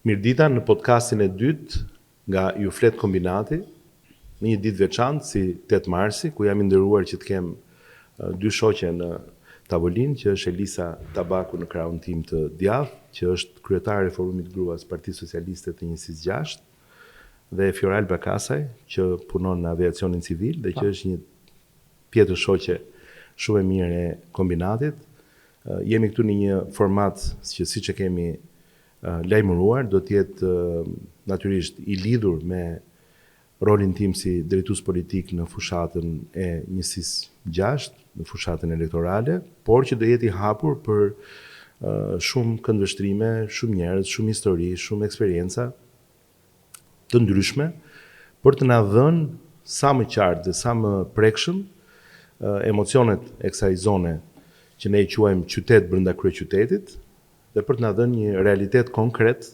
Mirdita në podcastin e dytë nga Ju Flet Kombinati, në një ditë veçantë si 8 marsi, ku jam i nderuar që të kem dy shoqe në tavolinë, që është Elisa Tabaku në krahun tim të djathtë, që është kryetare e Forumit Gruas Partisë Socialiste të Njësisë 6, dhe Fioral Bakasaj, që punon në aviacionin civil dhe që është një tjetër shoqe shumë e mirë e kombinatit. Jemi këtu në një format që siç e kemi lajmëruar, do të jetë natyrisht i lidhur me rolin tim si drejtues politik në fushatën e Njësisë 6, në fushatën elektorale, por që do jetë i hapur për shumë këndvështrime, shumë njerëz, shumë histori, shumë eksperienca të ndryshme, për të na dhënë sa më qartë dhe sa më prekshëm emocionet e kësaj zone që ne i quajmë qytet brenda kryeqytetit, dhe për të na dhënë një realitet konkret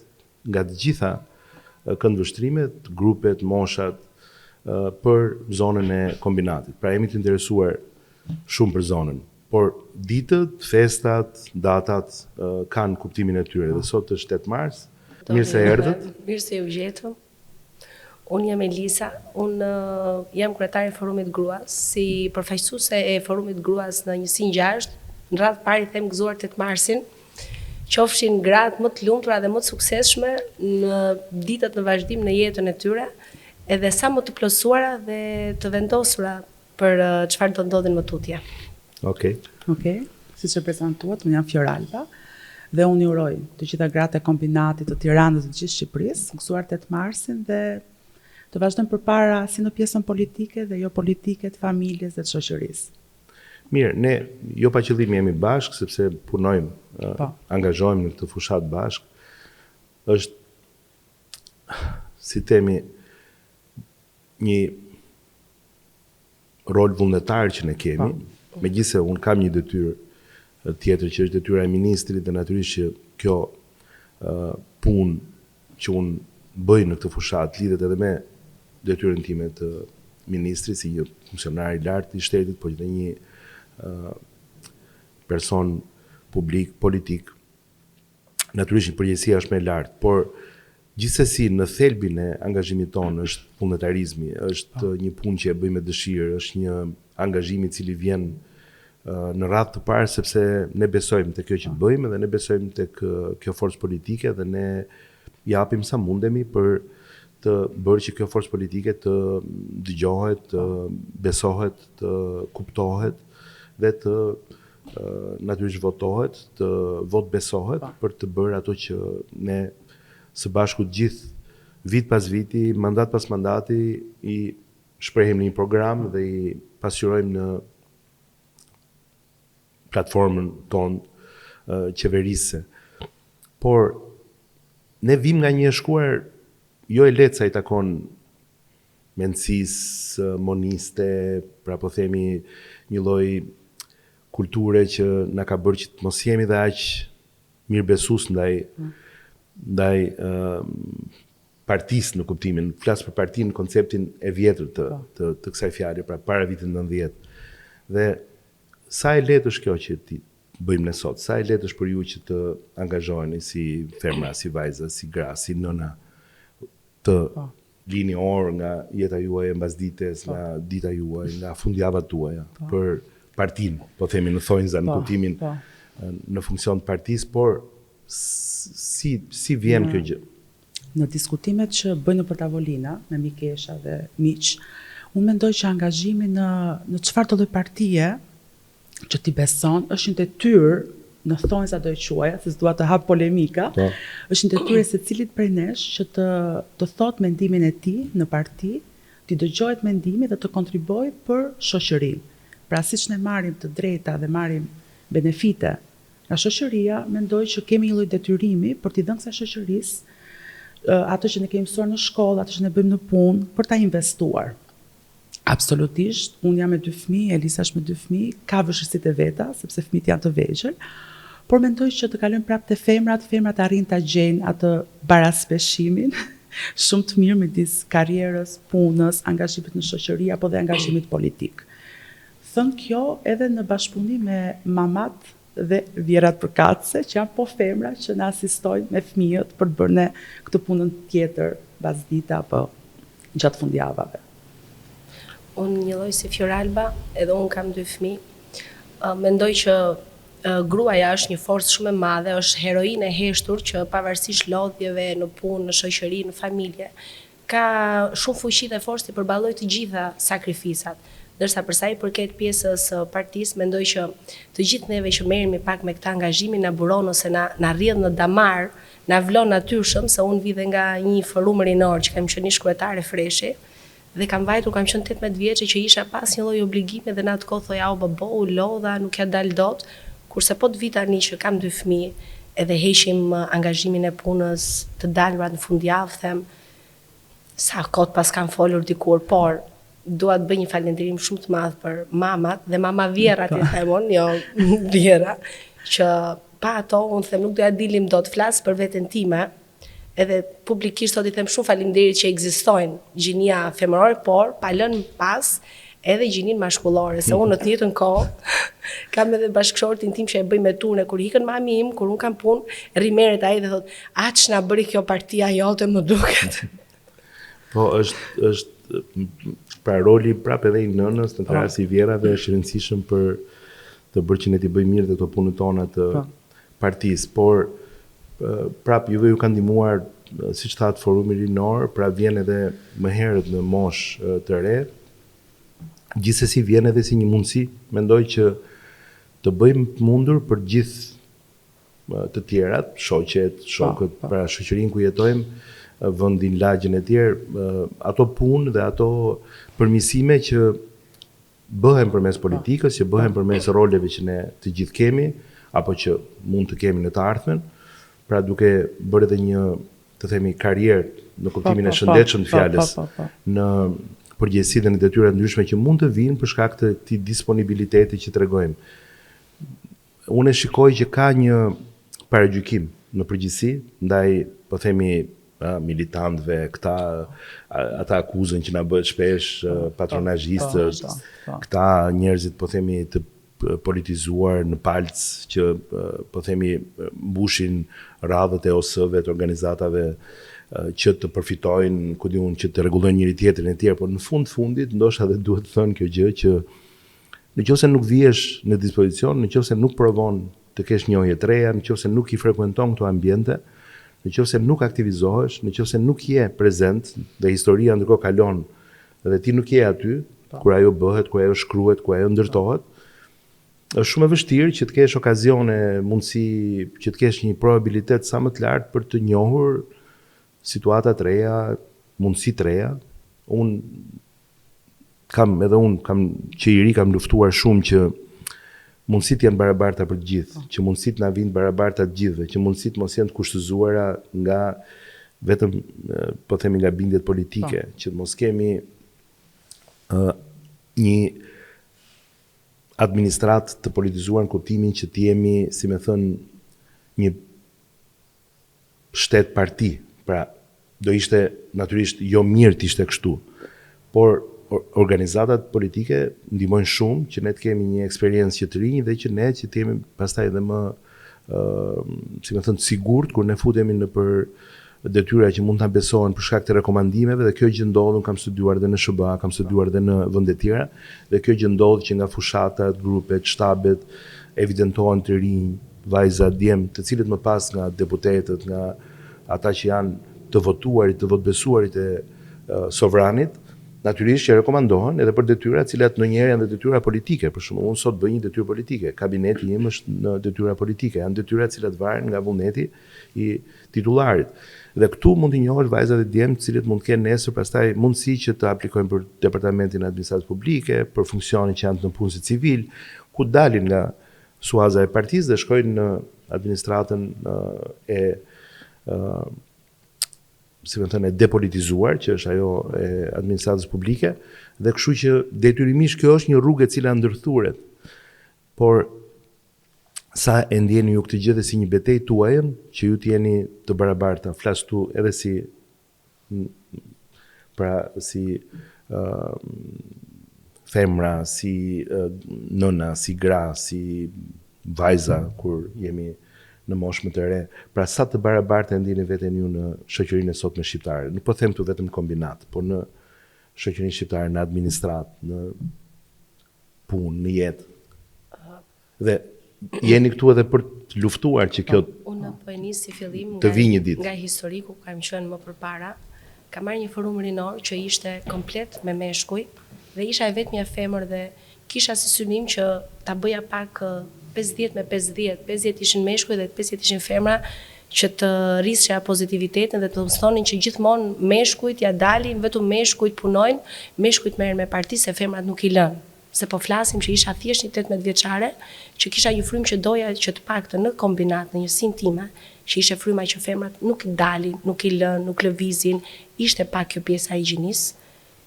nga të gjitha këndvështrimet, grupet, moshat për zonën e kombinatit. Pra jemi të interesuar shumë për zonën, por ditët, festat, datat kanë kuptimin e tyre dhe sot është 8 mars. Mirë se erdhët. Mirë se u gjetëm. Unë jam Elisa, unë jam kryetare e Forumit Gruas, si përfaqësuese e Forumit Gruas në Njësinë 6, në radhë parë them gëzuar 8 marsin, qofshin gratë më të lumtura dhe më të suksesshme në ditët në vazhdim në jetën e tyre, edhe sa më të plotësuara dhe të vendosura për çfarë do ndodhin më tutje. Okej. Siç e prezantuat, unë jam Fioralba dhe unë uroj të gjitha gratë e kombinatit të Tiranës dhe të gjithë Shqipërisë, gëzuar 8 marsin dhe të vazhdojmë përpara si në pjesën politike dhe jo politike të familjes dhe të shoqërisë. Mirë, ne jo pa qëllim jemi bashkë, sepse punojmë, angazhohemi në këtë fushat bashkë. Është, si temi, një rol vullnetar që ne kemi, megjithse unë kam një detyrë tjetër që është detyra e ministrit, dhe natyrisht që kjo punë që unë bëj në këtë fushat lidhet edhe me detyrën time të ministrit, si një funksionar i lartë i shtetit, por edhe një person publik, politik. Natyrisht përgjegjësia është më e lartë, por gjithsesi në thelbin e angazhimit tonë është vullnetarizmi, është një punë që e bëjmë me dëshirë, është një angazhim i cili vjen në radhë të parë sepse ne besojmë te kjo që bëjmë dhe ne besojmë tek kjo forcë politike dhe ne japim sa mundemi për të bërë që kjo forcë politike të dëgjohet, të besohet, të kuptohet dhe të natyrisht votohet, të vot besohet për të bërë ato që ne së bashku gjithë vit pas viti, mandat pas mandati i shprehim në një program dhe i pasqyrojmë në platformën tonë qeverisë. Por ne vim nga një shkuar jo e lehtë sa i takon mendësisë moniste, pra po themi një lloj kulture që na ka bërë që të mos jemi dhe aq mirëbesues ndaj partisë në kuptimin, flas për partinë në konceptin e vjetër të kësaj fjale, pra para vitit 90. Dhe sa e lehtë është kjo që ti bëjmë ne sot, sa e lehtë është për ju që të angazhoheni si femra, si vajza, si gra, si nëna, të lini orë nga jeta juaj e mbasdites, nga dita juaj, nga fundjavat tuaja, për partinë, po themi në thonjza, në kuptimin në funksion të partisë, por si vjen kjo gjë? Në diskutimet që bëjnë për tavolina, me mikesha dhe miq, unë mendoj që angazhimi në çfarë të lloj partie që ti beson është një detyrë në thonjza do e quaja, se s'dua të hap polemika, është një detyrë e secilit prej nesh që të thot mendimin e tij në parti, të dëgjohet mendimi dhe të kontribuojë për shoqërinë. Pra siç ne marrim të drejta dhe marrim benefite nga shoqëria, mendoj që kemi një lloj detyrimi për t'i dhënë kësaj shoqërisë ato që ne kemi mësuar në shkollë, ato që ne bëjmë në punë, për ta investuar. Absolutisht, unë jam me 2 fëmijë, Elisa është me 2 fëmijë, ka vështirësitë e veta, sepse fëmijët janë të vegjël, por mendoj që të kalojmë prapë te femrat arrin ta gjejnë atë baraspeshimin shumë të mirë midis karrierës, punës, angazhimit në shoqëri apo dhe angazhimit politik. Thënë kjo edhe në bashkëpunim me mamat dhe vjerat përkatëse, që janë po femra që na asistojnë me fëmijët për të bërë ne këtë punën tjetër bazdita apo gjatë fundjavave. Unë një lloj si Fioralba, edhe unë kam 2 fëmijë. Mendoj që gruaja është një forcë shumë e madhe, është heroinë e heshtur që pavarësisht lodhjeve në punë, në shoqëri, në familje, ka shumë fuqi dhe forcë të përballojë të gjitha sakrifisat. Ndërsa për sa i përket pjesës partisë, mendoj që të gjithë neve që merremi pak me këtë angazhimin na buron ose na rrjedh në damar, na vlon natyrshëm, se unë vi dhe nga një forum rinor që kam qenë shkruetare freshi dhe kam qenë 18 vjeçe që isha pas një lloj obligimi dhe në atë kohë thoja o babo, u lodha, nuk ja dal dot, kurse po të vi tani që kam 2 fëmijë, edhe heqim angazhimin e punës të dalura në fundjavë, them sa kot pas kam folur dikur, por dua të bëj një falënderim shumë të madh për mamat dhe mama vjerrat i themon, jo vjera, që pa ato unë them nuk doja dilim dot, flas për veten time, edhe publikisht sot i them shumë faleminderit që ekzistojnë gjinia femërore, por pa lënë pas edhe gjinin mashkullore, se unë në të njëjtën kohë kam edhe bashkëshortin tim që e bëj me turne, kur ikën mami im, kur unë kam punë, rrimeret ai dhe thot, "Aq na bëri kjo partia jote, më duket." Po është pra roli prapë edhe i nënës në krahas i vjerave është i rëndësishëm për të bërë që ne t'i bëjmë mirë dhe të punët tona të partisë, por prapë juve ju kanë ndihmuar, siç thatë forumi rinor, pra vjen edhe më herët në moshë të re, gjithsesi vjen edhe si një mundësi, mendoj që të bëjmë të mundur për gjithë të tjerat, shoqet, shokët, pra shoqërinë ku jetojmë, vendin, lagjen e tjerë, ato punë dhe ato përmirësime që bëhen përmes politikës, që bëhen përmes roleve që ne të gjithë kemi, apo që mund të kemi në të ardhmen, pra duke bërë edhe një, të themi, karrierë në kuptimin e shëndetshëm të fjalës, në përgjegjësi dhe në detyra ndryshme që mund të vinë për shkak të këtij disponibiliteti që tregojmë. Unë shikoj që ka një paragjykim në përgjithësi ndaj, po themi, militantëve, ata akuzën që na bëhet shpesh patronazhistët, këta njerëzit, po themi, të politizuar në palc që, po themi, mbushin radhët e OS-ve, të organizatave që të përfitojnë, ku diun, që të rregullojnë njëri tjetrin e tjerë, por në fundit ndoshta edhe duhet të thënë kjo gjë që nëse nuk vihesh në dispozicion, nëse nuk provon të kesh njohje të reja, nëse nuk i frekuenton këto ambiente, nëse nuk aktivizohesh, nëse nuk je prezent dhe historia ndërkohë kalon dhe ti nuk je aty kur ajo bëhet, kur ajo shkruhet, kur ajo ndërtohet, është shumë e vështirë që të kesh okazione, mundësi që të kesh një probabilitet sa më të lartë për të njohur situata të reja, mundësi të reja. Unë që i ri kam luftuar shumë që mundësit janë barabarta për të gjithë, që mundësit na vinë barabarta të gjithëve, që mundësit mos janë të kushtëzuara nga vetëm, po themi, nga bindjet politike, që mos kemi një administrat të politizuar në kuptimin që të jemi, si me thënë, një shtet parti. Pra, do ishte natyrisht jo mirë të ishte kështu, por organizatat politike ndihmojnë shumë që ne të kemi një eksperiencë që të rinj dhe që ne që të jemi pastaj edhe më, si me thënë, sigurt kur ne futemi në për detyra që mund ta besohen për shkak të rekomandimeve, dhe kjo gjë ndodh, kam studiuar edhe në SBA, kam studiuar edhe në vende tjera, dhe kjo gjë ndodh që nga fushatat, grupet, shtabet evidentohen të rinj, vajza, djem, të cilët më pas nga deputetët, nga ata që janë të votuarit, të votbesuarit e sovranit, natyrisht që rekomandohen edhe për detyra të cilat ndonjëherë janë detyra politike. Për shembull, unë sot bëj një detyrë politike, kabineti im është në detyra politike, janë detyra të cilat varen nga vullneti i titullarit. Dhe këtu mund të njohësh vajzat e djemt, të cilët mund të kenë nesër pastaj mundësi që të aplikojnë për departamentin e administratës publike, për funksionin që janë në punësit civil, ku dalin nga suaza e partisë dhe shkojnë në administratën e si më thënë, e depolitizuar, që është ajo e administratës publike, dhe kështu që detyrimisht kjo është një rrugë e cila ndërthuret. Por sa e ndjeni ju këtë gjë dhe si një betejë tuajën, që ju t'jeni të barabarta, flas tu edhe si femra, si nëna, si gra, si vajza kur jemi në moshë më të re. Pra sa të barabartë e ndini veten ju në shoqërinë e sotme shqiptare. Nuk po them këtu vetëm kombinat, por në shoqërinë shqiptare, në administratë, në punë, në jetë. Dhe jeni këtu edhe për të luftuar që kjo Unë po e nis si fillim të vi një ditë. nga historiku, kam qenë më përpara, kam marrë një forum rinor që ishte komplet me meshkuj dhe isha e vetmja femër dhe kisha si synim që ta bëja pak 50 me 50, 50 ishin meshkuj dhe 50 ishin femra, që të rrisja pozitivitetin dhe të mësonin që gjithmonë meshkujt ja dalin, vetëm meshkujt punojnë, meshkujt merren me parti se femrat nuk i lënë. Se po flasim që isha thjesht një 18 vjeçare, që kisha një frym që doja që të paktën në kombinat, në njësinë time, që ishte fryma që femrat nuk i dalin, nuk i lënë, nuk lëvizin, ishte pak kjo pjesa e higjinisë.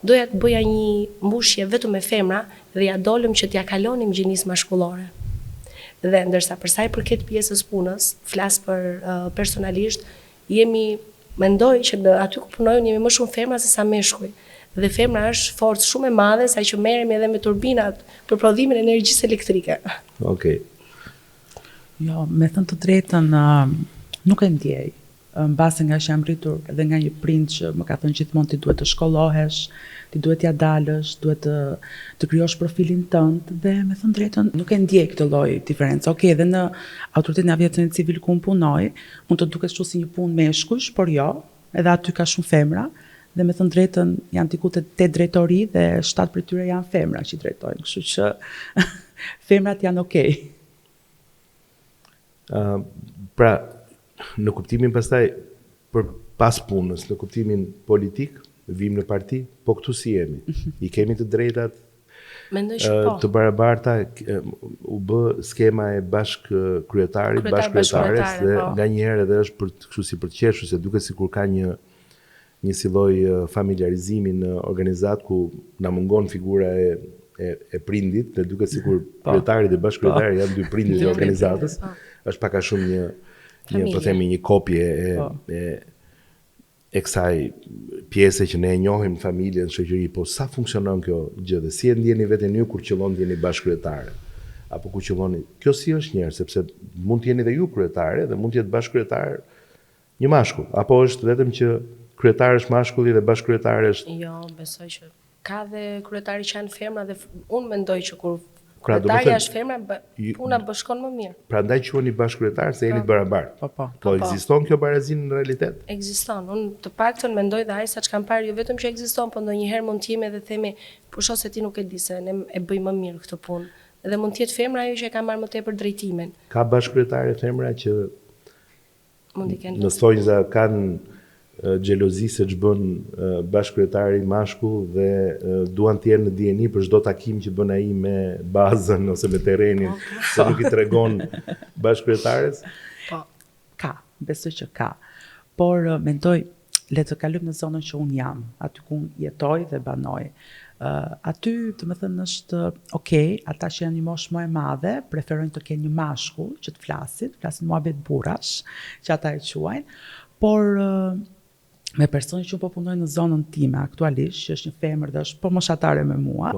Doja të bëja një mbushje vetëm me femra dhe ja dolëm që t'ja kalonim gjininë mashkullore. Dhe ndërsa për sa i përket pjesës punës, flas për personalisht, mendoj që aty ku punojnë jemi më shumë femra se sa meshkuj. Dhe femra është forcë shumë e madhe sa që merremi edhe me turbinat për prodhimin e energjisë elektrike. Okej. Jo, me thënë të drejtën, nuk e ndjej. Në base nga që jam rritur edhe nga një prind që më ka thënë gjithmonë ti duhet të shkollohesh, ti duhet t'ja dalësh, duhet të krijosh profilin tënd dhe me thënë drejtën nuk e ndjej këtë lloj diferencë. Okej, edhe në autoritetin e aviacionit civil ku unë punoj, mund të duket kështu si një punë meshkujsh, por jo, edhe aty ka shumë femra dhe me thënë drejtën janë diku te 8 drejtori dhe 7 prej tyre janë femra që i drejtojnë, kështu që femrat janë okej. Pra, në kuptimin pastaj për pas punës, në kuptimin politik, vim në parti, po këtu si jemi. I kemi të drejtat Mendoj që po. të barabarta, u bë skema e bashkëkryetarit, bashkëkryetares dhe po. nga njëherë edhe është për kështu si për të qeshur, se duket sikur ka një si lloj familjarizimi në organizat ku na mungon figura e prindit, dhe duket sikur kryetari dhe bashkëkryetari janë dy prindit e organizatës. Është pak a shumë një po themi një kopje e kësaj pjese që ne e njohim familjen, shoqëri, po sa funksionon kjo gjë dhe si e ndjeni veten ju kur qëllon të jeni bashkëkryetare? Apo ku qëlloni? Kjo si është njerë, sepse mund të jeni dhe ju kryetare dhe mund të jetë bashkëkryetar një mashkull, apo është vetëm që kryetar është mashkulli dhe bashkëkryetar është? Jo, besoj që ka dhe kryetari që janë femra dhe unë mendoj që kur Pra, kryetarja është femra, puna shkon më mirë. Prandaj quheni bashkëkryetar se jeni të barabartë. Po. Ekziston kjo barazinë në realitet? Ekziston. Unë të paktën mendoj dhe ai sa që kam parë, jo vetëm që ekziston, po ndonjëherë mund të jemi edhe themi, po shoh se ti nuk e di se ne e bëjmë më mirë këtë punë. Dhe mund të jetë femra ajo që e ka marrë më tepër drejtimin. Ka bashkëkryetare femra që Mund të kenë në thonjza kanë xhelozi se ç'bën bashkëkryetari mashkull dhe duan të jenë në dieni për çdo takim që bën ai me bazën ose me terrenin, se nuk i tregon bashkëkryetares. Po. Ka, besoj që ka. Por mendoj, le të kalojmë në zonën që unë jam, aty ku unë jetoj dhe banoj. Aty, të më thënë, është okej, ata që janë një moshë më e madhe, preferojnë të kenë një mashkull që të flasin muhabet burrash, që ata e quajnë, por me personi që po punojnë në zonën time aktualisht, që është një femër dhe është po moshatare me mua,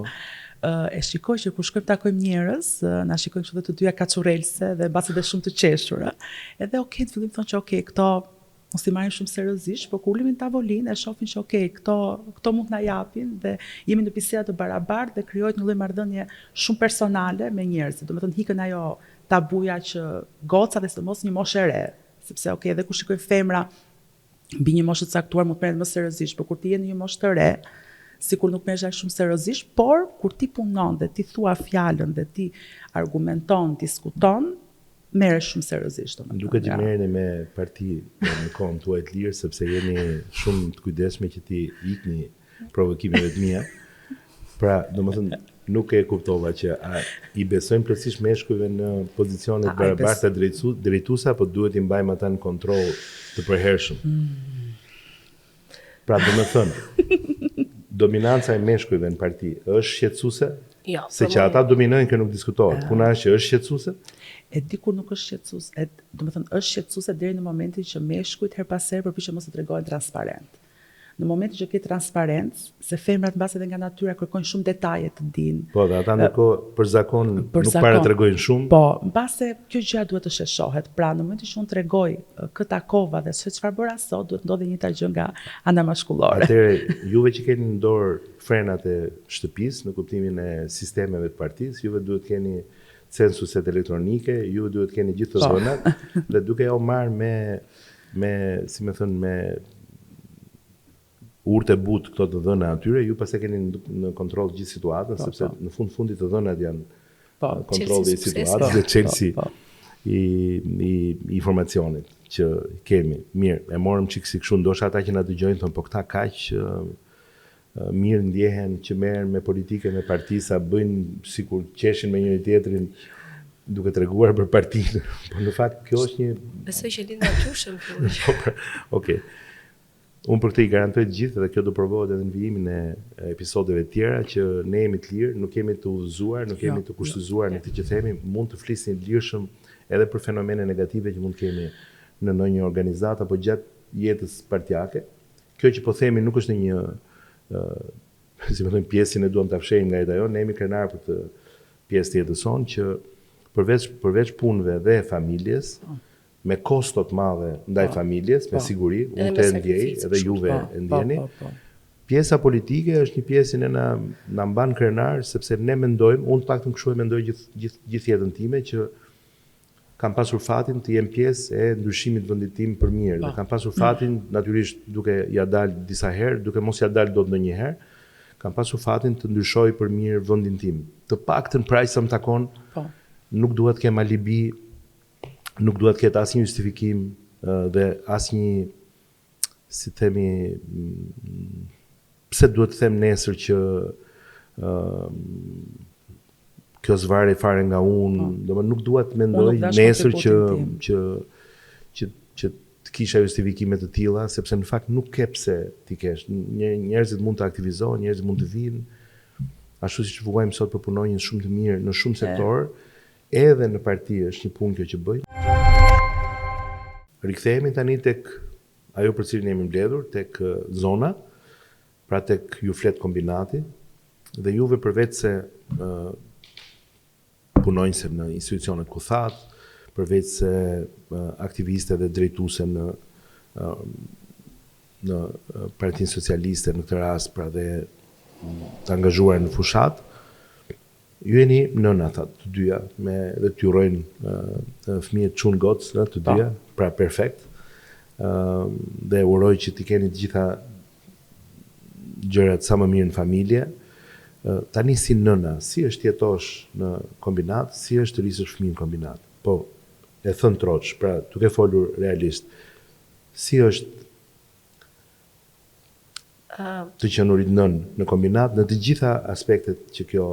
e shikoj që kur shkojmë takojmë njerëz, na shikojmë kështu dhe të dyja kaçurelse dhe mbasi dhe shumë të qeshura. Edhe okej, në fillim thonë që okej, këto mos i marrin shumë seriozisht, por kur ulemi në tavolinë e shohin që okej, këto mund na japin dhe jemi në biseda të barabartë dhe krijohet një lloj marrëdhënie shumë personale me njerëzit. Domethënë hikën ajo tabuja që goca dhe sidomos një moshë e re, sepse okej, edhe kur shikoj femra mbi një moshë të caktuar mund të merret më seriozisht, por kur ti je në një moshë të re, sikur nuk merresh aq shumë seriozisht, por kur ti punon dhe ti thua fjalën dhe ti argumenton, diskuton, merresh shumë seriozisht. Duket që merreni me parti në kohën tuaj të lirë, sepse jeni shumë të kujdesshme që ti ikni provokimeve të mia. Pra, domethënë nuk e kuptova që i besojmë plotësisht meshkujve në pozicionet barabarta drejtuese apo duhet i mbajmë ata në kontroll të përhershëm. Pra, domethënë dominanca e meshkujve në parti është shqetësuese? Jo. Se që ata dominojnë që nuk diskutohet. Puna është që është shqetësuese? E di kur nuk është shqetësuese, domethënë është shqetësuese deri në momentin që meshkujt her pas here përpiqen mos të tregojnë transparent. në momentin që ke transparencë, se femrat mbas edhe nga natyra kërkojnë shumë detaje të dinë. Po, dhe ata ndërkohë për zakon nuk paratregojnë shumë. Po, mbase kjo gjë duhet të sheshohet. Pra, në momentin që unë tregoj këta kova dhe se çfarë bëra sot, duhet ndodhi njëjta gjë nga ana maskullore. Atëherë, juve që keni në dorë frenat e shtëpisë në kuptimin e sistemeve të partisë, juve duhet keni censuset elektronike, juve duhet keni gjithë të zonat, dhe duke ja u marrë me si më thënë, me urtë e butë këto të dhëna atyre, ju pas e keni në kontroll gjithë situatën, sepse në fundit të dhënat janë kontrolli i situatës dhe çelësi i informacionit që kemi. Mirë, e morëm çik si kështu, ndoshta ata që na dëgjojnë thonë, po këta kaq mirë ndjehen që merren me politike, me partisa, bëjnë sikur qeshin me njëri tjetrin duke treguar për partinë. Po në fakt kjo është një besoj që lind natyrshëm kjo. Okej. Unë për këtë i garantoj të gjithë, dhe kjo do provohet edhe në vijimin e episodeve tjera, që ne jemi të lirë, nuk jemi të udhëzuar, nuk jemi të kushtizuar në këtë që themi, mund të flisni lirshëm edhe për fenomene negative që mund të kemi në ndonjë organizatë apo gjatë jetës partijake. Kjo që po themi nuk është një si më thënë, pjesën e duam ta fshehim nga jeta jonë, ne jemi krenar për të pjesë të jetës sonë që përveç punëve dhe familjes, me kosto të madhe ndaj familjes, me siguri, unë të ndjej, edhe juve e ndjeni. Pjesa politike është një pjesë që na mban krenar, sepse ne mendojmë, unë të paktën kështu e mendoj gjithë jetën time, që kam pasur fatin të jem pjesë e ndryshimit vendit tim për mirë. Dhe kam pasur fatin, natyrisht duke ja dalë disa herë, duke mos ja dalë dot ndonjëherë, kam pasur fatin të ndryshoj për mirë vendin tim. Të paktën pra sa më takon, nuk duhet të kem alibi, nuk duhet të ketë asnjë justifikim dhe asnjë, si themi, pse duhet të them nesër që kjo zvarri fare nga unë, domethënë nuk duhet të mendoj nesër që të kisha justifikime të tilla, sepse në fakt nuk ke pse ti kesh. Njerëzit mund të aktivizohen, njerëzit mund të vinë, ashtu siç vuajmë sot për punonjës shumë të mirë në shumë sektorë, edhe në parti është një punë kjo që bëj. Rikthehemi tani tek ajo për cilën jemi mbledhur, tek zona, pra tek ju flet kombinati, dhe juve përveç se punonjëse në institucionet ku that, përveç se aktiviste dhe drejtuese në Partinë Socialiste në këtë rast, pra dhe të angazhuar në fushat, ju jeni nëna, të dyja, dhe të urojnë fëmijët çun gocë, të dyja, pra perfekt. Dhe uroj që t'i keni të gjitha gjërat sa më mirë në familje. Tani si nëna, si është jetosh në kombinat, si është të rrisësh fëmijë në kombinat? Po, e thënë troç, pra duke folur realisht, si është të qenurit në kombinat në të gjitha aspektet që kjo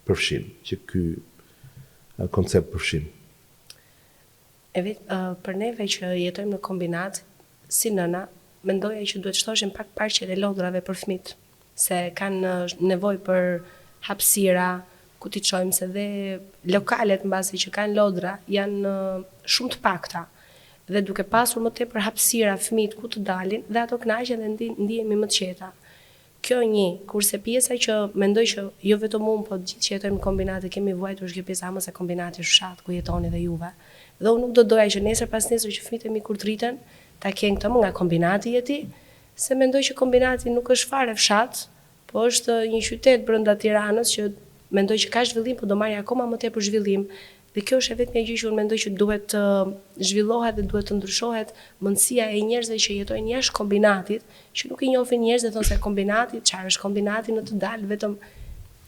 përfshin, që ky koncept përfshin? E vetë, për neve që jetojmë në kombinat, si nëna, mendoja që duhet shtoshim pak parqet e lodrave për fëmijët, se kanë nevojë për hapësira, ku t'i çojmë, se dhe lokalet mbasi që kanë lodra janë shumë të pakta. Dhe duke pasur më tepër hapësira fëmijët ku të dalin, dhe ato kënaqen dhe ndihemi më të qeta. Kjo një, kurse pjesa që mendoj që jo vetëm unë, po gjithë që jetojmë në kombinate kemi vuajtur kjo pjesa e kombinati fshat ku jetoni dhe juve. Dhe unë nuk do doja që nesër pas nesër që fëmijët e mi kur të rriten, ta kenë këtë më nga kombinati jeti, se mendoj që kombinati nuk është fare fshat, po është një qytet brenda Tiranës që mendoj që ka zhvillim, po do marrë akoma më tepër zhvillim. Dhe kjo është vetëm një gjë që unë mendoj që duhet të zhvillohet dhe duhet të ndryshohet mendësia e njerëzve që jetojnë jashtë kombinatit, që nuk i njohin njerëz dhe thonë se kombinati, çfarë është kombinati në të dalë, vetëm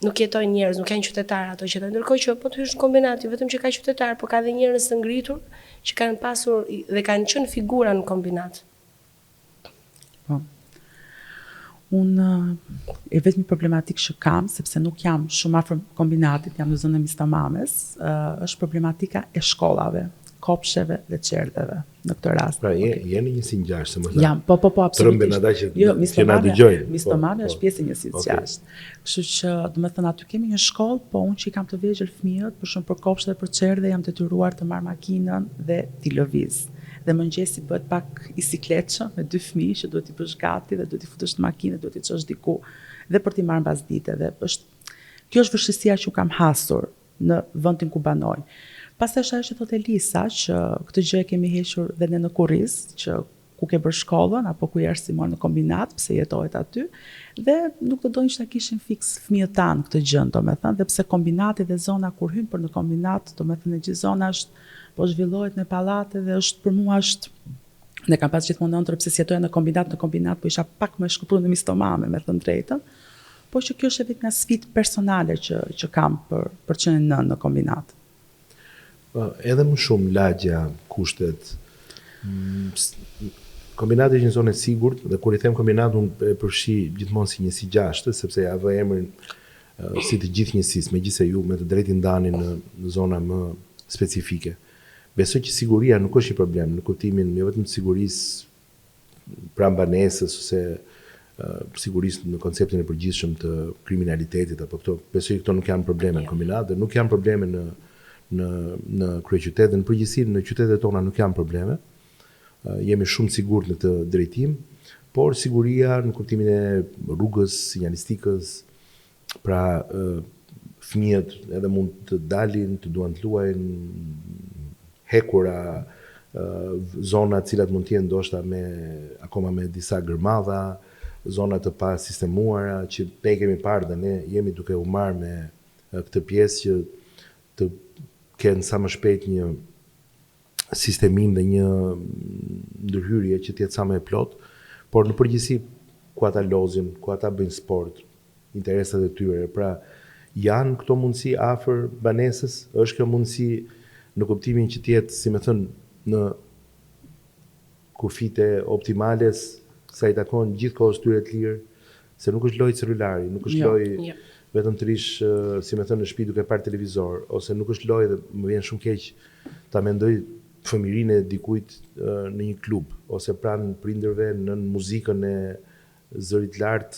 nuk jetojnë njerëz, nuk janë qytetarë ato që ndërkohë që po të hysh në kombinat, vetëm që ka qytetar, por ka dhe njerëz të ngritur që kanë pasur dhe kanë qenë figura në kombinat. Po. Unë e vetëm problematik që kam, sepse nuk jam shumë afër kombinatit, jam në zonën e Mistamames, është problematika e shkollave, kopsheve dhe qerdheve në këtë rast. Pra jeni një sinjaqë, se më thënë. Jam, po absolutisht. Trëmben ata që na dëgjojnë. Mistamames është pjesë e një sinjaqë. Kështu që, do të thënë, aty kemi një shkollë, po unë që i kam të vegjël fëmijët, për shumë për kopshte dhe për qerdhe, jam detyruar të marr makinën dhe t'i lëviz. dhe mëngjesi bëhet pak i sikletshëm me 2 fëmijë që duhet i bësh gati dhe duhet i futesh në makinë, duhet i çosh diku dhe për t'i marrë mbasdite dhe kjo është vështirësia që kam hasur në vendin ku banoj. Pastaj është ajo që thotë Elisa, që këtë gjë e kemi hequr dhe ne në Kurriz, që ku ke bërë shkollën apo ku je arsimor në kombinat, pse jetohet aty, dhe nuk të dojnë që ta kishin fiks fëmijët tanë këtë gjën, domethënë, dhe pse kombinati dhe zona kur hyn për në kombinat, domethënë gjithë zona është po zhvillohet me pallate dhe është për mua është ne kam pas gjithmonë ndër pse si jetoja në kombinat, po isha pak më shkëputur në mistomame, me thënë drejtën, po që kjo është vetëm nga sfidë personale që kam për qenë në kombinat. Edhe më shumë lagja, kushtet, kombinati është një zonë e sigurt dhe kur i them kombinat unë e përfshi gjithmonë si njësi 6, sepse ja vë emrin si të gjithë njësisë, megjithëse ju me të drejtë ndani në zona më specifike. Besoj që siguria nuk është një problem në kuptimin jo vetëm të sigurisë pranë banesës ose sigurisë në konceptin e përgjithshëm të kriminalitetit apo këto. Besoj që këto nuk janë probleme në kombinat dhe nuk janë probleme në kryeqytet dhe në përgjithësi në qytetet tona nuk janë probleme. Jemi shumë sigurt në të drejtim, por siguria në kuptimin e rrugës, sinjalistikës, pra fëmijët edhe mund të dalin, të duan të luajnë, hekura, zona të cilat mund të jenë ndoshta akoma me disa gërmadha, zona të pa sistemuara që ne kemi parë dhe ne jemi duke u marrë me këtë pjesë që të kenë sa më shpejt një sistemin dhe një ndërhyrje që t'jetë sa më e plot, por në përgjithësi ku ata lozin, ku ata bëjnë sport, interesat e tyre, pra janë këto mundësi afër banesës, është kjo mundësi në kuptimin që t'jetë, si me thënë, në kufite optimales, sa i takon gjithë kohës tyre të lirë, se nuk është lojë celulari, nuk është lojë vetëm të rish, si me thënë, në shtëpi duke parë televizor, ose nuk është lojë dhe më vjen shumë keq ta mendoj fëmirinë e dikujt në një klub, ose pranë prindërve në muzikën e zërit lartë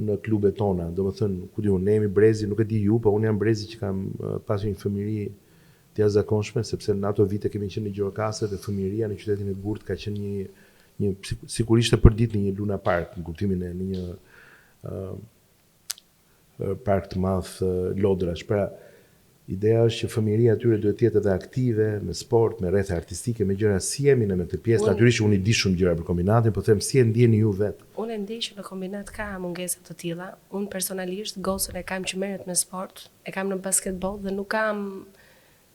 në klubet tona. Do më thënë, ku di unë, ne jemi brezi, nuk e di ju, po unë jam brezi që kam pasur një fëmiri të jashtëzakonshme, sepse në ato vite kemi qenë në Gjirokastër dhe fëmiria në qytetin e Gurt ka qenë një sigurisht e përdit në një Luna Park, në kuptimin e në një park të madh lodrash. Pra, ideja është që fëmiria atyre duhet të jetë edhe aktive, me sport, me rrethe artistike, me gjëra si jemi në me këtë pjesë. Natyrisht unë i di shumë gjëra për kombinatin, po them si e ndjeni ju vetë. Unë e ndjej që në kombinat ka mungesa të tilla. Unë personalisht gocën e kam që merret me sport, e kam në basketball dhe nuk kam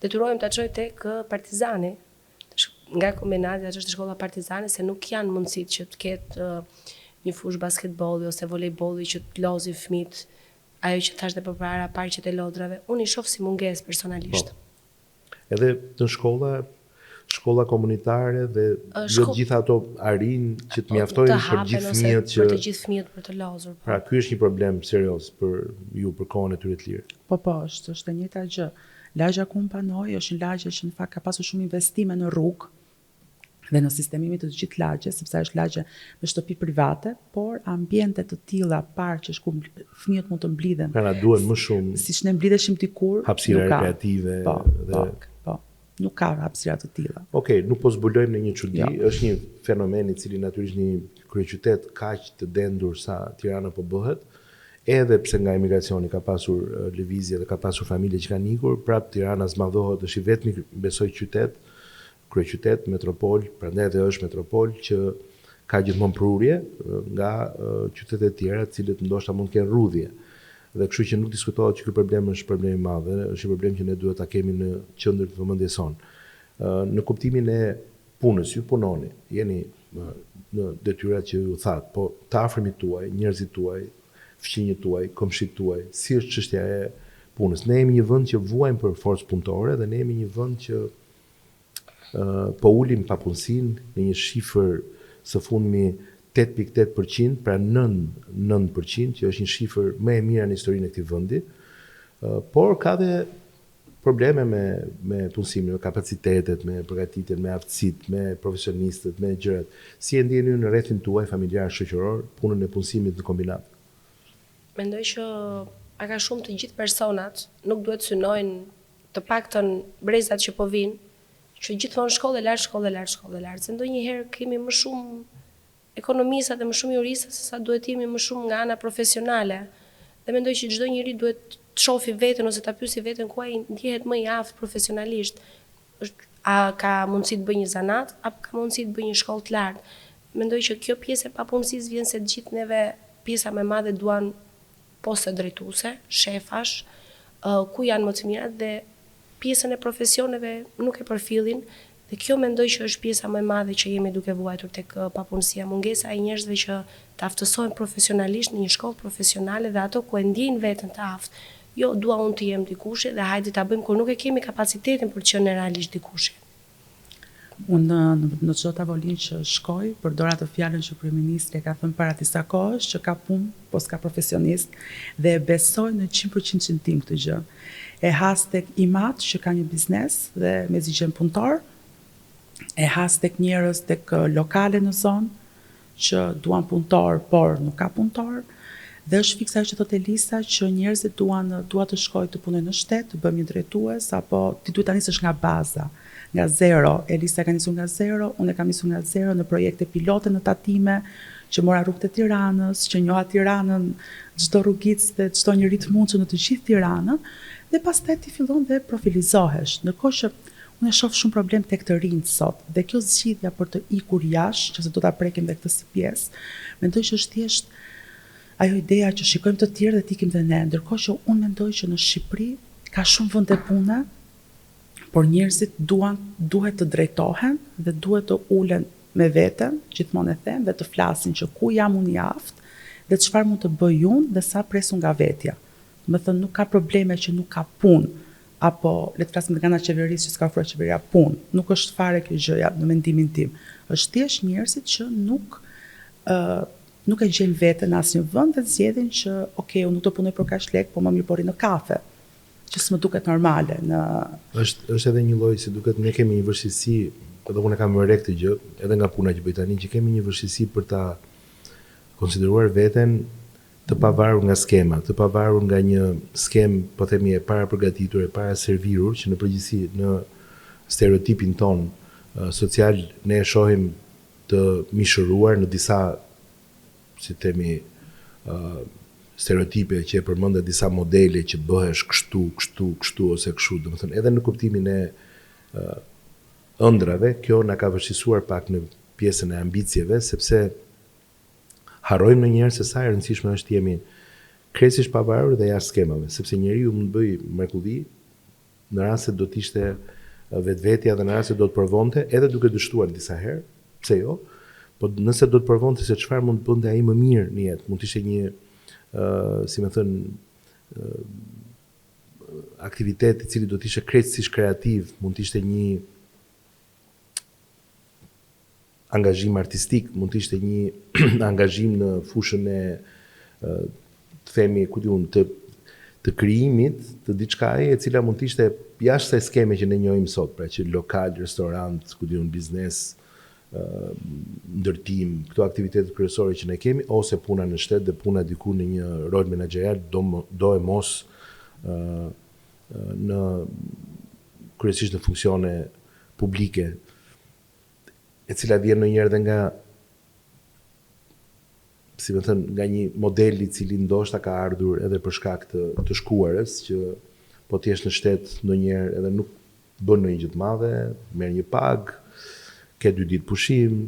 detyrohem ta çoj tek Partizani. Nga kombinati ajo është shkolla Partizani se nuk janë mundësitë që të ketë një fushë basketbolli ose volejbolli që të lozi fëmijët. Ajo që thash dhe përpara parqet e lodrave, unë i shoh si mungesë personalisht. Edhe në shkolla komunitare dhe jo të gjitha ato arin që të mjaftojnë për gjithë fëmijët për të gjithë fëmijët për të lozur. Pra ky është një problem serioz për ju për kohën e tyre të lirë. Po, është e njëjta gjë. Lagja ku panoj është një lagje që në fakt ka pasur shumë investime në rrugë dhe në sistemimin të gjithë lagjes, sepse është lagje me shtëpi private, por ambiente të tilla parqesh ku fëmijët mund të mblidhen. Pra na duhen më shumë. Siç ne mblidheshim dikur, hapësira rekreative dhe nuk ka hapësira të tilla. Okej, nuk po zbulojmë në një çudi, është një fenomen i cili natyrisht një kryeqytet kaq të dendur sa Tirana po bëhet, edhe pse nga emigracioni ka pasur lëvizje dhe ka pasur familje që kanë ikur, prap Tirana zmadhohet, është i vetmi besoj qytet, kryeqytet, metropol, prandaj edhe është metropol që ka gjithmonë prurje nga qytetet tjera, të cilët ndoshta mund të kenë rrudhje. Dhe kështu që nuk diskutohet që ky problem është problem i madh, është një problem që ne duhet ta kemi në qendër të vëmendjes son. Në kuptimin e punës, ju punoni, jeni në detyrat që ju thatë, po të afërmit tuaj, njerëzit tuaj, fëmijët tuaj, komshit tuaj, si është çështja e punës. Ne jemi një vend që vuajmë për forcë punëtore dhe ne jemi një vend që po ulim papunësinë në një shifër së fundmi 8.8%, pra 9%, që është një shifër më e mira në historinë e këtij vendi, por ka dhe probleme me punësimin, me kapacitetet, me përgatitjen, me aftësitë, me profesionistët, me gjërat. Si e ndjeni ju në rrethin tuaj familjar, shoqëror, punën e punësimit në kombinat? Mendoj që aka shumë të gjithë personat nuk duhet synojnë të paktën brezat që po vinë, që gjithmonë shkollë e lart, se ndonjëherë kemi më shumë ekonomisa dhe më shumë jurista se sa duhet jemi më shumë nga ana profesionale. Dhe mendoj që çdo njeri duhet të shohë veten ose ta pyesë veten ku ai ndihet më i aftë profesionalisht. A ka mundësi të bëjë një zanat apo ka mundësi të bëjë një shkollë të lartë? Mendoj që kjo pjesë e papunësisë vjen se të gjithë neve pjesa më e madhe duan poste drejtuese, shefash, ku janë më të mirat dhe pjesën e profesioneve nuk e përfillin. Dhe kjo mendoj që është pjesa më e madhe që jemi duke vuajtur tek papunësia, mungesa e njerëzve që të aftësohen profesionalisht në një shkollë profesionale dhe ato ku e ndjejnë veten të aftë. Jo, dua unë të jem dikush dhe hajde ta bëjmë kur nuk e kemi kapacitetin për të qenë realisht dikush. Unë në çdo tavolinë që shkoj, përdor atë fjalën që kryeministri ka thënë para disa kohësh, që ka punë, po s'ka profesionist, dhe e besoj në 100% tim këtë gjë. E has tek imat që ka një biznes dhe me zgjidhjen punëtor, e has tek njerëz tek lokale në zonë që duan punëtor, por nuk ka punëtor, dhe është fiksa që thotë Elisa që njerëzit duan të shkojnë të punojnë në shtet, të bëjmë një drejtues, apo ti duhet ta nisësh nga baza, nga zero. Elisa ka nisur nga zero, unë e kam nisur nga zero në projekte pilote në tatime, që mora rrugët e Tiranës, që njoha Tiranën, çdo rrugicë dhe çdo njeri të mundshëm në të gjithë Tiranën, dhe pastaj ti fillon dhe profilizohesh. Ndërkohë që unë e shoh shumë problem tek të rinjt sot, dhe kjo zgjidhja për të ikur jashtë, që se do ta prekim dhe këtë si pjesë, mendoj që është thjesht ajo ideja që shikojmë të tjerë dhe t'ikim dhe ne, ndërkohë që unë mendoj që në Shqipëri ka shumë vende pune, por njerëzit duhet të drejtohen dhe duhet të ulen me veten, gjithmonë e them, dhe të flasin që ku jam unë i aftë dhe çfarë mund të bëj unë dhe sa presu nga vetja. Do të thënë nuk ka probleme që nuk ka punë, apo le të flasim nga ana qeverisë që s'ka ofruar qeveria punë. Nuk është fare kjo gjëja në mendimin tim. Është thjesht njerëzit që nuk e gjejnë veten në asnjë vend dhe zgjedhin që okay, unë nuk do punoj për kaq lek, po më mirë pori në kafe, që s'më duket normale në është edhe një lloj si duket ne kemi një vështirësi, edhe unë kam vënë re këtë gjë, edhe nga puna që bëj tani, që kemi një vështirësi për ta konsideruar veten të pavarur nga skema, të pavarur nga një skem, po themi e para përgatitur, e para servirur, që në përgjithësi në stereotipin ton social ne e shohim të mishëruar në disa, si themi, stereotipe që e përmendë disa modele që bëhesh kështu ose kështu, domethënë edhe në kuptimin e ëndrave, kjo na ka vështirësuar pak në pjesën e ambicieve, sepse harrojmë ndonjëherë se sa e rëndësishme është jemi krejtësisht pavarur dhe jashtë skemave, sepse njeriu mund të bëj mrekulli në rast se do të ishte vetvetja dhe në rast se do të provonte, edhe duke dështuar disa herë, pse jo, po nëse do të provonte se çfarë mund të bënte ai më mirë në jetë, mund të ishte një si më thënë, aktivitet i cili do të ishte krejtësisht kreativ, mund të ishte një angazhim artistik, mund të ishte një angazhim në fushën e të themi, ku diun, të krijimit të diçkaje e cila mund të ishte jashtë kësaj skeme që ne njohim sot, pra që lokal, restorant, ku diun, biznes, ndërtim, këto aktivitetet kryesore që ne kemi, ose puna në shtet dhe puna diku në një rol menaxherial, do e mos në kryesisht në funksione publike, e cila vjen ndonjëherë edhe nga, si më thënë, nga një model i cili ndoshta ka ardhur edhe për shkak të shkuarës, që po të jesh në shtet ndonjëherë edhe nuk bën ndonjë gjë të madhe, merr një pagë, ke 2 ditë pushim,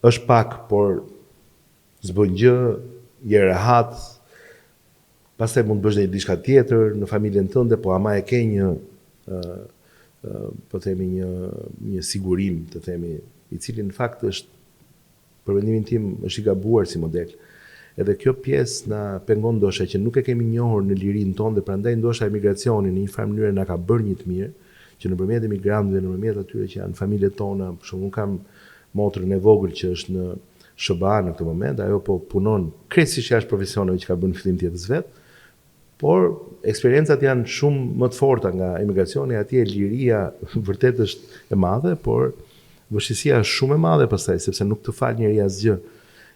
është pak, por s'bën gjë, je rehat, pastaj mund të bësh diçka tjetër në familjen tënde, po ama e ke një po themi një sigurim, të themi, i cili në fakt është, për mendimin tim, është i gabuar si model. Edhe kjo pjesë na pengon ndoshta që nuk e kemi njohur në lirinë tonë dhe prandaj ndoshta emigracioni në një farë mënyrë na ka bërë një të mirë, që nëpërmjet emigrantëve, nëpërmjet atyre që janë familjet tona, për shembull unë kam motrën e vogël që është në SBA në këtë moment, ajo po punon krejtësisht jashtë profesioneve që ka bërë në fillim të jetës vet, por eksperiencat janë shumë më të forta nga emigracioni, atje liria vërtet është e madhe, por vështirësia është shumë e madhe pastaj, sepse nuk të fal njeri asgjë.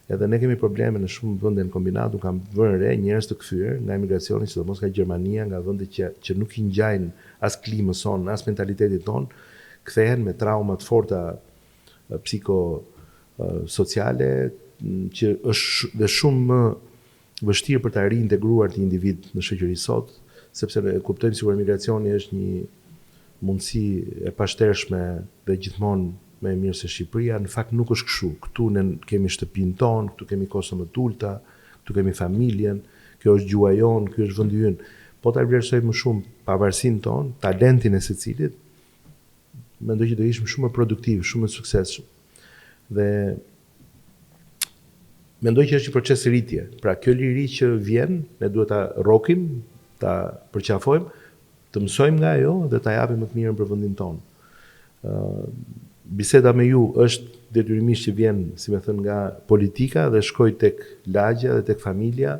Edhe ne kemi probleme në shumë vende në kombinat, u kam vënë re njerëz të kthyer nga emigracioni, sidomos nga Gjermania, nga vende që nuk i ngjajnë as klimës son, as mentalitetit ton, kthehen me trauma të forta psikosociale, që është dhe shumë më vështirë për ta reintegruar një individ në shoqëri sot, sepse ne kuptojmë sikur emigracioni është një mundësi e pashtershme dhe gjithmonë më e mirë se Shqipëria. Në fakt nuk është kështu. Këtu ne kemi shtëpinë tonë, këtu kemi kosto më të ulta, këtu kemi familjen, kjo është gjuha jonë, ky është vendi ynë. Po ta vlerësojmë më shumë pavarësinë tonë, talentin e secilit, mendoj që do ishim shumë më produktiv, shumë më suksesshëm. Dhe mendoj që është një proces rritje. Pra kjo liri që vjen, ne duhet ta rrokim, ta përqafojmë, të mësojmë nga ajo dhe ta japim më të mirën për vendin tonë. Biseda me ju është detyrimisht që vjen, si më thënë, nga politika dhe shkoj tek lagja dhe tek familja.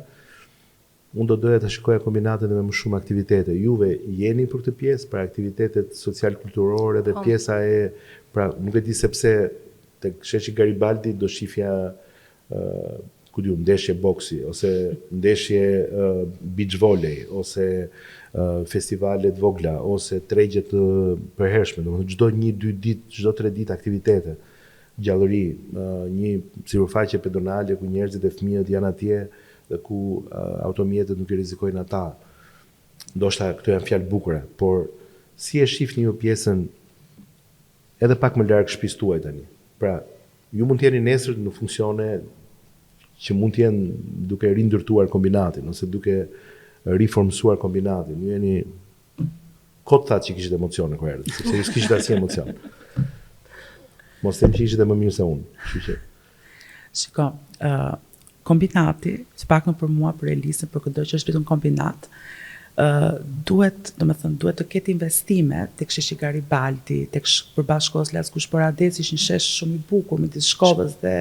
Unë do doja të shikoja kombinatet me më shumë aktivitete. Juve jeni për këtë pjesë, pra aktivitetet social-kulturore dhe pjesa e, pra nuk e di sepse tek sheshi Garibaldi do shifja ndeshje boksi, ose ndeshje beach volley, ose festivalet vogla, ose tregje të përhershme. Domethënë çdo 1-2 ditë, çdo 3 ditë aktivitete, gjallëri, një sipërfaqe pedonale ku njerëzit e fëmijët janë atje dhe ku automjetet nuk i rrezikojnë ata. Ndoshta këto janë fjalë bukura, por si e shihni ju pjesën edhe pak më larg shtëpisë tuaj tani? Pra, ju mund të jeni nesër në funksione që mund të jenë duke rindërtuar kombinatin, ose duke riformsuar kombinatin. Ju jeni kot thatë që kishit emocione kur erdhët, sepse ju s'kishit asnjë emocion. Mos them që ishit e më mirë se unë. Shiko, kombinati, s'pakën për mua, për Elisën, për këdo që është vetëm kombinat, duhet të ketë investime tek sheshi Garibaldi, tek përballë shkollës Las Kushporadec, ishin shesh shumë i bukur midis Shkodrës dhe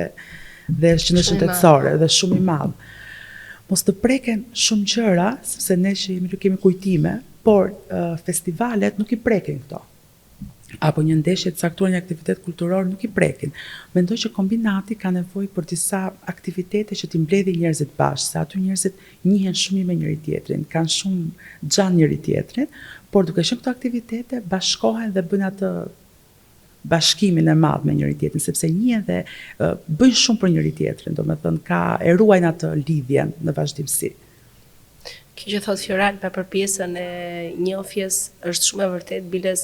qendrës shtetësore dhe shumë i madh. Mos të preken shumë gjëra, sepse ne që kemi kujtime, por festivalet nuk i prekin këto. Apo një ndeshje të caktuar, një aktivitet kulturor nuk i prekin. Mendoj që kombinati ka nevojë për disa aktivitete që t'i mbledhin njerëzit bashkë, se aty njerëzit njihen shumë me njëri tjetrin, kanë shumë xhan njëri tjetrin, por duke qenë këto aktivitete bashkohen dhe bëjnë atë bashkimin e madh me njëri tjetrin, sepse njihen dhe bëjnë shumë për njëri tjetrin, domethënë e ruajnë atë lidhjen në vazhdimsi. Kjo që thot Fjoral për pjesën e njohjes është shumë e vërtet, biles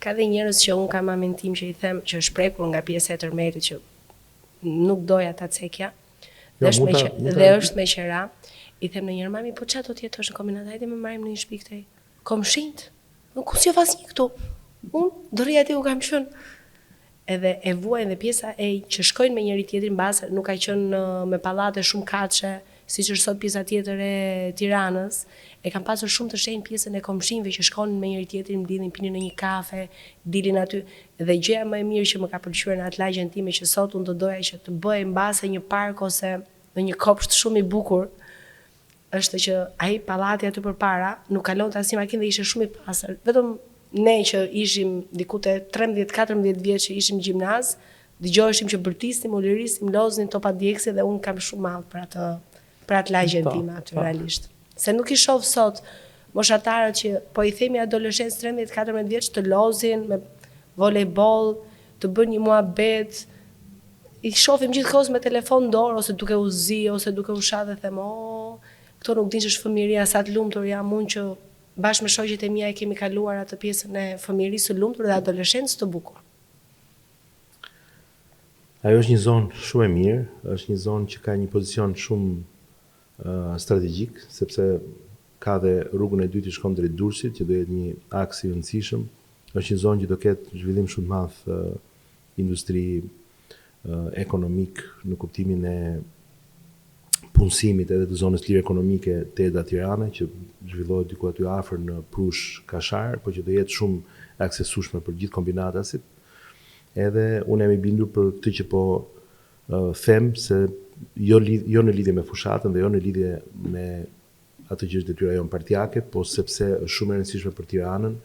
ka dhe njerëz që unë kam amin tim që i them që është prekur nga pjesa e tërmetit që nuk doja ta cekja, dhe është me qera, i them në njërë mami, po çfarë do të jetosh në kombinat, hajde më marrim në një shtëpi këtej. Komshinjt, nuk ku sjell asnjë këtu. Unë do rri aty ku kam qenë. Edhe e vuajnë dhe pjesa e që shkojnë me njëri tjetrin mbas, nuk ka qenë me pallate shumë katëshe, siç është sot pjesa tjetër e Tiranës, e kam pasur shumë të shenjtë pjesën e komshinjve që shkonin me njëri tjetrin, mblidhin, pinin në një kafe, dilin aty. Dhe gjëja më e mirë që më ka pëlqyer në atë lagjen time që sot unë do doja që të bëj mbase një park ose në një kopsht shumë i bukur, është që ai pallati aty përpara nuk kalonte asnjë makinë dhe ishte shumë i pastër. Vetëm ne që ishim diku te 13-14 vjeç që ishim gjimnaz, dëgjoheshim që bërtisnim, u lirisnim, loznin topa djegësi dhe unë kam shumë madh për atë lagjen time aty realisht. Se nuk i shoh sot moshatarët që po i themi adoleshencë 13-14 vjeç të lozin me volejboll, të bëjnë një muhabet, i shohim gjithkohës me telefon dorë ose duke u zi ose duke u shah dhe them, këto nuk din që është fëmijëria, sa të lumtur jam unë që bashkë me shoqjet e mia e kemi kaluar atë pjesën e fëmijërisë së lumtur dhe adoleshencës të bukur. Ajo është një zonë shumë e mirë, është një zonë që ka një pozicion shumë strategjik, sepse ka dhe rrugën e dytë që shkon drejt Durrësit, që do jetë një aks i rëndësishëm. Është një zonë që do ketë zhvillim shumë të madh industri ekonomik në kuptimin e punësimit edhe të zonës lirë ekonomike të Eda Tirana, që zhvillohet diku aty afër në Prush Kashar, por që do jetë shumë aksesueshme për gjithë kombinatasit. Edhe unë jam i bindur për këtë që po them se jo në lidhje me fushatën dhe jo në lidhje me atë që është detyra jonë partijake, po sepse është shumë e rëndësishme për Tiranën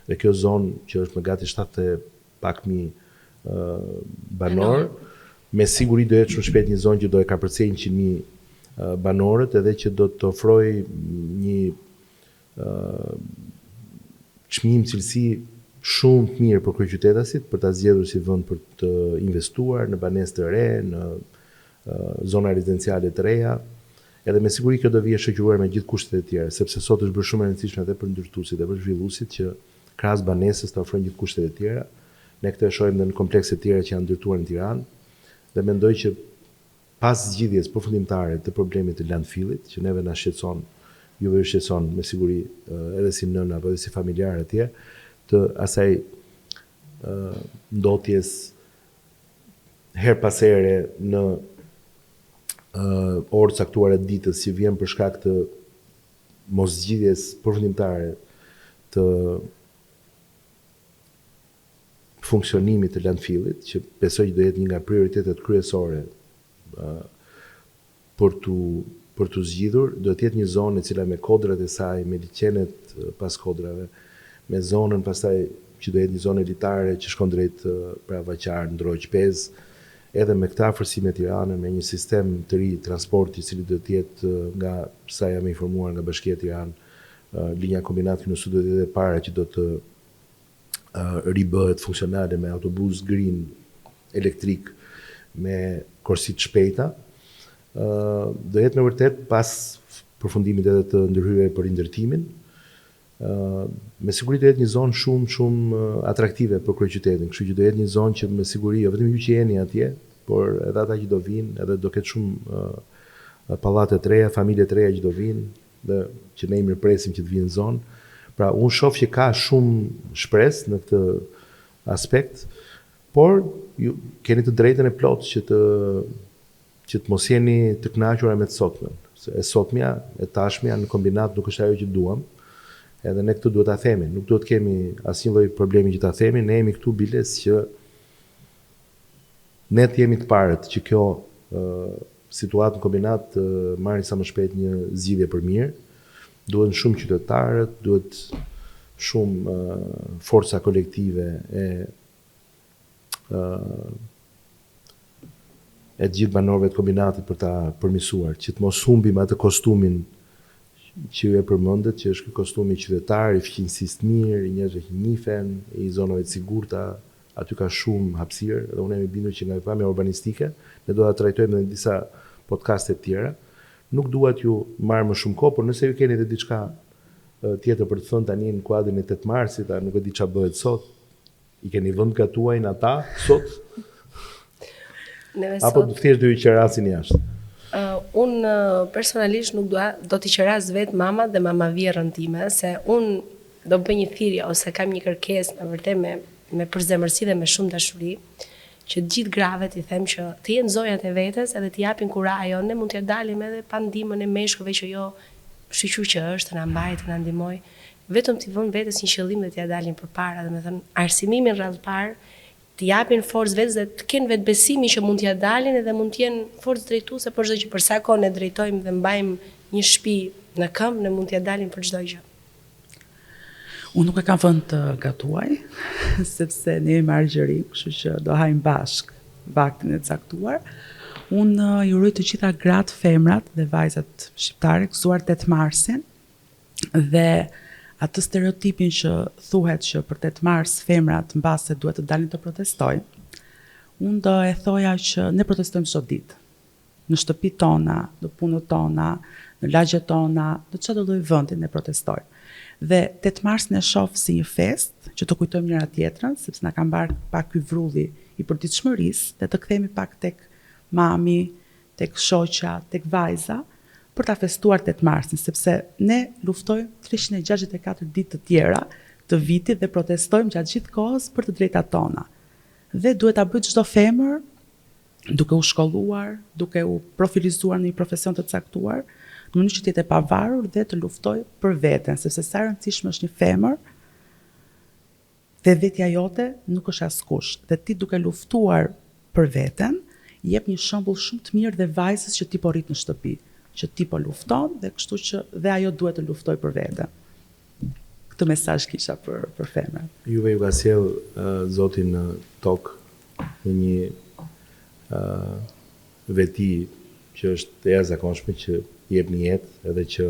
dhe kjo zonë që është me gati 70.000 banor, me siguri do jetë shumë shpejt një zonë që do e kapërcej 100.000 banorët edhe që do të ofroj një çmim cilësi shumë të mirë për kryeqytetasit për ta zgjedhur si vend për të investuar në banesë të re, në zona rezidenciale të reja. Edhe me siguri kjo do vijë shoqëruar me gjithë kushtet e tjera, sepse sot është bërë shumë e rëndësishme edhe për ndërtuesit dhe për zhvilluesit që krahas banesës të ofrojnë gjithë kushtet e tjera. Ne këtë e shohim edhe në komplekse të tjera që janë ndërtuar në Tiranë dhe mendoj që pas zgjidhjes përfundimtare të problemit të landfillit, që neve na shqetëson, juve ju shqetëson me siguri edhe si nëna apo edhe si familjar atje, të asaj ndotjes her pas here në orë caktuara të ditës që vjen për shkak të moszgjidhjes përfundimtare të funksionimit të landfillit, që besoj që do jetë një nga prioritetet kryesore për tu zgjidhur, do të jetë një zonë e cila me kodrat e saj, me liçenet pas kodrave, me zonën pastaj që do jetë një zonë elitare që shkon drejt pra Vaqar, Ndroq, Pez, edhe me këtë afërsi me Tiranën, me një sistem të ri transporti, i cili do të jetë nga sa jam informuar nga Bashkia e Tiranë, linja kombinat në do të jetë e para që do të ribëhet funksionale me autobus green elektrik me korsi të shpejta, do jetë në vërtet pas përfundimit edhe të ndërhyrjeve për indërtimin, me siguri do jetë një zonë shumë atraktive për kryeqytetin, kështu që do jetë një zonë që me siguri jo vetëm ju që jeni atje, por edhe ata që do vinë, edhe do ketë shumë pallate të reja, familje të reja që do vinë, dhe që ne i mirëpresim që të vinë në zonë. Pra unë shoh që ka shumë shpresë në këtë aspekt, por ju keni të drejtën e plotë që të mos jeni të kënaqura me të sotmen. Se e sotmja, e tashmja në kombinat nuk është ajo që duam. Edhe ne këtë duhet ta themi, nuk duhet kemi asnjë lloj problemi që ta themi, ne jemi këtu biles që ne të jemi të parët që kjo situatë në kombinat marrin sa më shpejt një zgjidhje për mirë. Duhet shumë qytetarët, duhet shumë forca kolektive e të gjithë banorëve të kombinatit për ta përmirësuar, që të mos humbim atë kostumin që ju e përmendet, që është ky kostumi qytetar, i fqinjësisë të mirë, i njerëzve që njihen, i zonave të sigurta, aty ka shumë hapësirë, dhe unë jam i bindur që nga pamja urbanistike, ne do ta trajtojmë në disa podcaste të tjera. Nuk dua t'ju marr më shumë kohë, por nëse ju keni edhe diçka tjetër për të thënë tani në kuadrin e 8 marsit, a nuk e di çfarë bëhet sot, i keni vend gatuajin ata sot? Apo thjesht do ju qerasin jashtë? Unë personalisht nuk do t'i qeras vetë mama dhe mama vjerrën time, se unë do bëj një thirrje ose kam një kërkesë me vërtet me përzemërsi dhe me shumë dashuri, që të gjithë grave t'i them që të jenë zonjat e vetes edhe t'i japin kurajo, ne mund t'ja dalim edhe pa ndihmën e meshkujve që jo shoqëru që është, na mbajë, na ndihmoj, vetëm t'i vënë vetes një qëllim dhe t'ja dalin përpara, domethënë arsimimin radh parë, t'i japin forcë vetes dhe të kenë vetë besimin që mund t'ja dalin edhe mund t'jenë forcë drejtuese për çdo gjë, për sa kohë ne drejtojmë dhe mbajmë një shtëpi në këmbë, ne mund t'ja dalim për çdo gjë. Unë nuk e kam vënd të gatuaj, sepse ne jemi argjërim, kështu që do hajmë bashk vaktin e caktuar. Unë ju uroj të gjitha gratë, femrat dhe vajzat shqiptare gëzuar 8 marsin dhe atë stereotipin që thuhet që për 8 mars femrat mbase duhet të dalin të protestojnë. Unë do e thoja që ne protestojmë çdo ditë. Në shtëpitë tona, në punët tona, në lagjet tona, në çdo lloj vendi ne protestojmë. Dhe 8 marsin e shoh si një fest që të kujtojmë njëra tjetrën, sepse na ka mbar pak ky vrulli i përditshmërisë dhe të kthehemi pak tek mami, tek shoqja, tek vajza, për ta festuar 8 marsin, sepse ne luftojmë 364 ditë të tjera të vitit dhe protestojmë gjatë gjithë kohës për të drejtat tona. Dhe duhet ta bëjë çdo femër, duke u shkolluar, duke u profilizuar në një profesion të caktuar, në mënyrë që të jetë e pavarur dhe të luftoj për veten, sepse sa rëndësishme është një femër dhe vetja jote nuk është askush. Dhe ti duke luftuar për veten, jep një shembull shumë të mirë dhe vajzës që ti po rrit në shtëpi, që ti po lufton dhe kështu që dhe ajo duhet të luftoj për veten. Këtë mesazh kisha për femrat. Juve ju ka sjell Zoti në tokë në një veti që është e jashtëzakonshme, që jep një jetë edhe që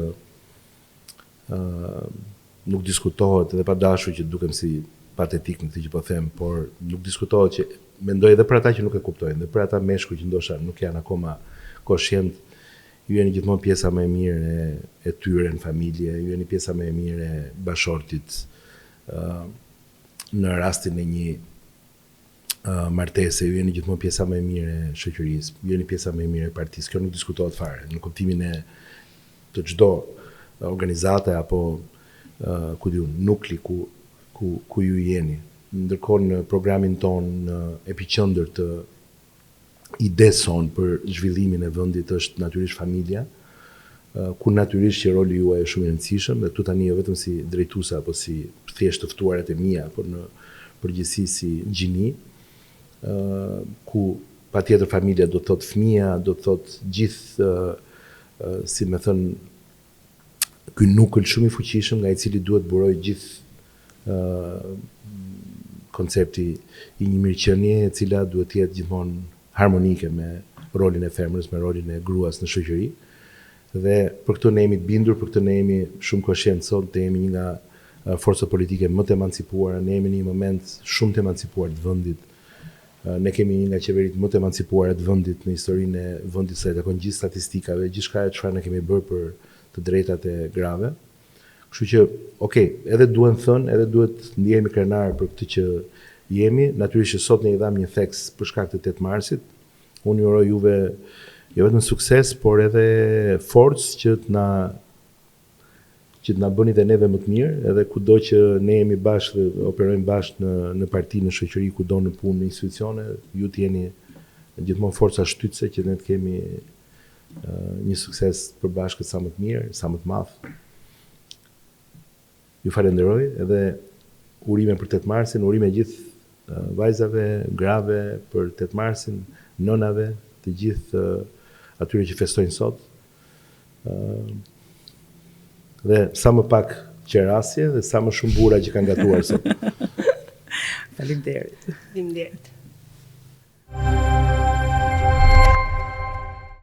nuk diskutohet edhe pa dashur që dukem si patetik në këtë që po them, por nuk diskutohet që mendoj edhe për ata që nuk e kuptojnë, dhe për ata meshkuj që ndoshta nuk janë akoma koshient, ju jeni gjithmonë pjesa më e mirë e tyre në familje, ju jeni pjesa më e mirë e bashortit në rastin e një martese, ju jeni gjithmonë pjesa më e mirë e shoqërisë, ju jeni pjesa më e mirë e partisë. Kjo nuk diskutohet fare, në kuptimin e të çdo organizate apo nukli ku ju jeni. Ndërkohë në programin ton në epiqendër të idesë son për zhvillimin e vendit është natyrisht familja, ku natyrisht që roli juaj është shumë i rëndësishëm, dhe tu tani jo vetëm si drejtuese apo si thjesht të ftuarat e mia, por në përgjithësi si gjini, ku patjetër familja do të thotë fëmia, do të thotë gjithë, si më thënë, ky nukull shumë i fuqishëm nga i cili duhet buroj gjithë koncepti i një mirëqenie e cila duhet të jetë gjithmonë harmonike me rolin e femrës, me rolin e gruas në shoqëri. Dhe për këtë ne jemi të bindur, për këtë ne jemi shumë koshient sot, të jemi një nga forcat politike më të emancipuara, ne jemi në një moment shumë të emancipuar të vendit. Ne kemi një nga qeveritë më të emancipuara të vendit në historinë e vendit sa i takon gjithë statistikave, gjithçka çfarë ne kemi bërë për të drejtat e grave. Kështu që, okay, edhe duhet thënë, edhe duhet ndihemi krenar për këtë që jemi. Natyrisht që sot ne i dham një theks për shkak të 8 marsit. Unë ju uroj juve jo vetëm sukses, por edhe forcë që të na bëni dhe neve më të mirë, edhe kudo që ne jemi bashkë dhe operojmë bashkë në parti, në shoqëri, kudo në punë, në institucione, ju të jeni gjithmonë forca shtytëse që ne të kemi një sukses përbashkët sa më të mirë, sa më të madh. Ju falenderoj edhe urime për 8 marsin, urime gjithë vajzave, grave për 8 marsin, nënave, të gjithë atyre që festojnë sot. Dhe sa më pak qerasje dhe sa më shumë burra që kanë gatuar sot. Faleminderit. Faleminderit.